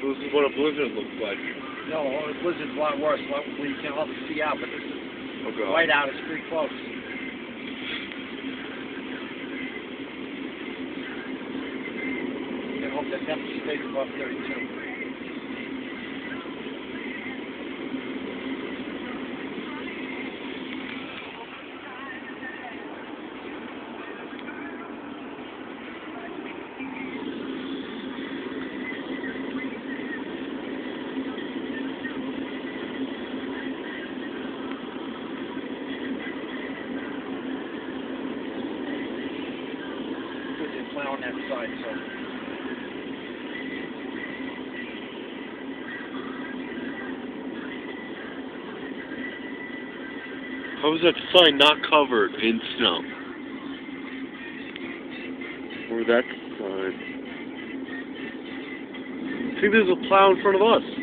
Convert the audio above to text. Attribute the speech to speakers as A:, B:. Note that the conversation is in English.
A: So this is what a blizzard looks like.
B: No, a blizzard's a lot worse. We can hardly see out, but this is
A: Okay.
B: white out. It's pretty close. I hope that temperature stays above 32. On that side, so
A: How is that sign not covered in snow? Or that sign? I think there's a plow in front of us.